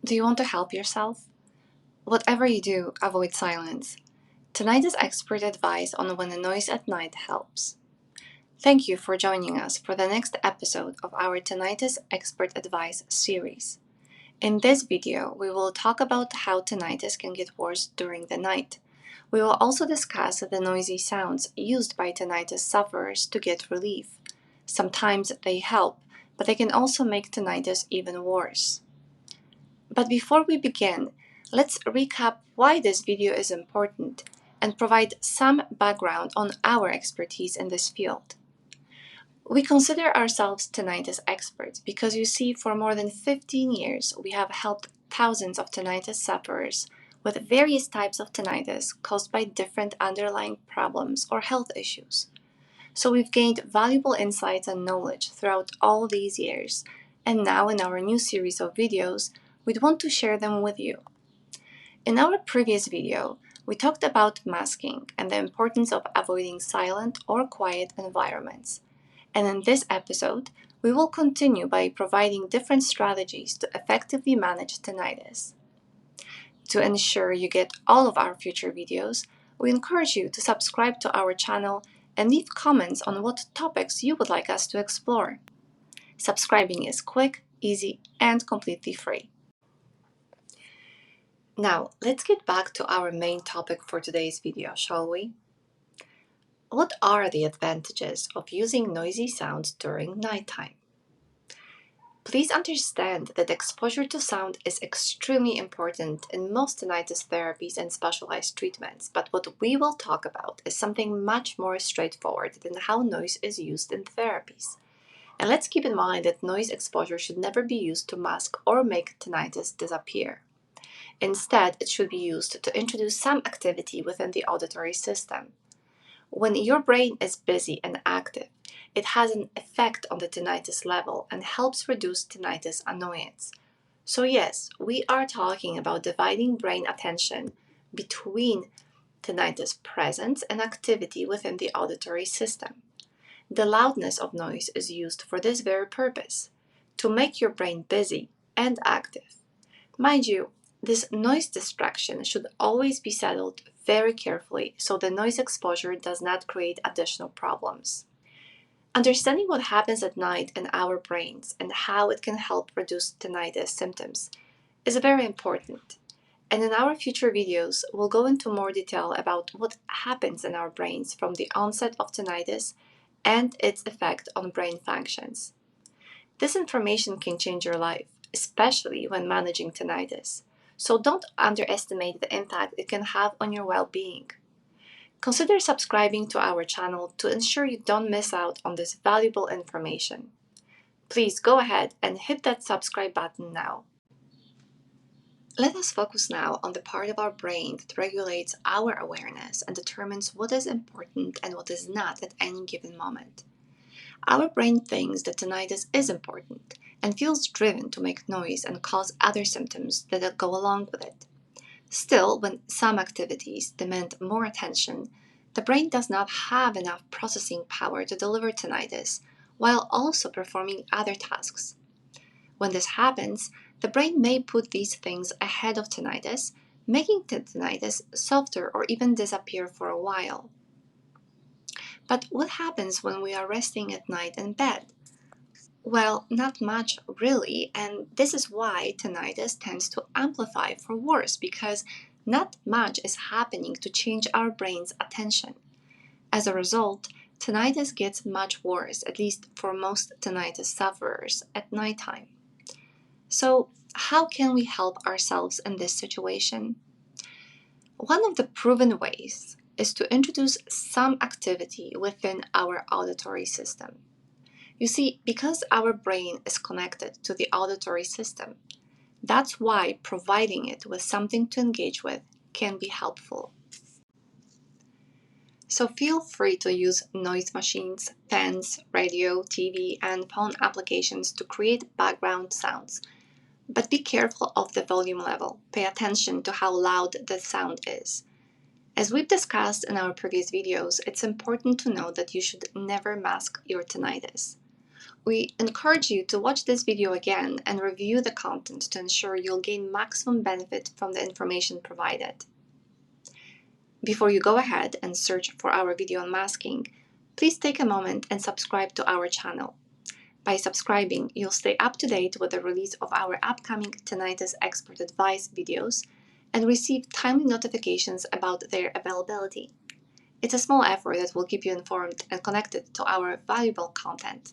Do you want to help yourself? Whatever you do, avoid silence. Tinnitus expert advice on when the noise at night helps. Thank you for joining us for the next episode of our Tinnitus Expert Advice series. In this video, we will talk about how tinnitus can get worse during the night. We will also discuss the noisy sounds used by tinnitus sufferers to get relief. Sometimes they help, but they can also make tinnitus even worse. But before we begin, let's recap why this video is important and provide some background on our expertise in this field. We consider ourselves tinnitus experts because you see, for more than 15 years, we have helped thousands of tinnitus sufferers with various types of tinnitus caused by different underlying problems or health issues. So we've gained valuable insights and knowledge throughout all these years, and now in our new series of videos, we'd want to share them with you. In our previous video, we talked about masking and the importance of avoiding silent or quiet environments. And in this episode, we will continue by providing different strategies to effectively manage tinnitus. To ensure you get all of our future videos, we encourage you to subscribe to our channel and leave comments on what topics you would like us to explore. Subscribing is quick, easy, and completely free. Now, let's get back to our main topic for today's video, shall we? What are the advantages of using noisy sounds during nighttime? Please understand that exposure to sound is extremely important in most tinnitus therapies and specialized treatments, but what we will talk about is something much more straightforward than how noise is used in therapies. And let's keep in mind that noise exposure should never be used to mask or make tinnitus disappear. Instead, it should be used to introduce some activity within the auditory system. When your brain is busy and active, it has an effect on the tinnitus level and helps reduce tinnitus annoyance. So yes, we are talking about dividing brain attention between tinnitus presence and activity within the auditory system. The loudness of noise is used for this very purpose, to make your brain busy and active. Mind you, this noise distraction should always be settled very carefully so the noise exposure does not create additional problems. Understanding what happens at night in our brains and how it can help reduce tinnitus symptoms is very important. And in our future videos, we'll go into more detail about what happens in our brains from the onset of tinnitus and its effect on brain functions. This information can change your life, especially when managing tinnitus. So don't underestimate the impact it can have on your well-being. Consider subscribing to our channel to ensure you don't miss out on this valuable information. Please go ahead and hit that subscribe button now. Let us focus now on the part of our brain that regulates our awareness and determines what is important and what is not at any given moment. Our brain thinks that tinnitus is important and feels driven to make noise and cause other symptoms that go along with it. Still, when some activities demand more attention, the brain does not have enough processing power to deliver tinnitus while also performing other tasks. When this happens, the brain may put these things ahead of tinnitus, making the tinnitus softer or even disappear for a while. But what happens when we are resting at night in bed? Well, not much really, and this is why tinnitus tends to amplify for worse, because not much is happening to change our brain's attention. As a result, tinnitus gets much worse, at least for most tinnitus sufferers, at nighttime. So, how can we help ourselves in this situation? One of the proven ways is to introduce some activity within our auditory system. You see, because our brain is connected to the auditory system, that's why providing it with something to engage with can be helpful. So feel free to use noise machines, pens, radio, TV, and phone applications to create background sounds. But be careful of the volume level. Pay attention to how loud the sound is. As we've discussed in our previous videos, it's important to know that you should never mask your tinnitus. We encourage you to watch this video again and review the content to ensure you'll gain maximum benefit from the information provided. Before you go ahead and search for our video on masking, please take a moment and subscribe to our channel. By subscribing, you'll stay up to date with the release of our upcoming tinnitus expert advice videos and receive timely notifications about their availability. It's a small effort that will keep you informed and connected to our valuable content.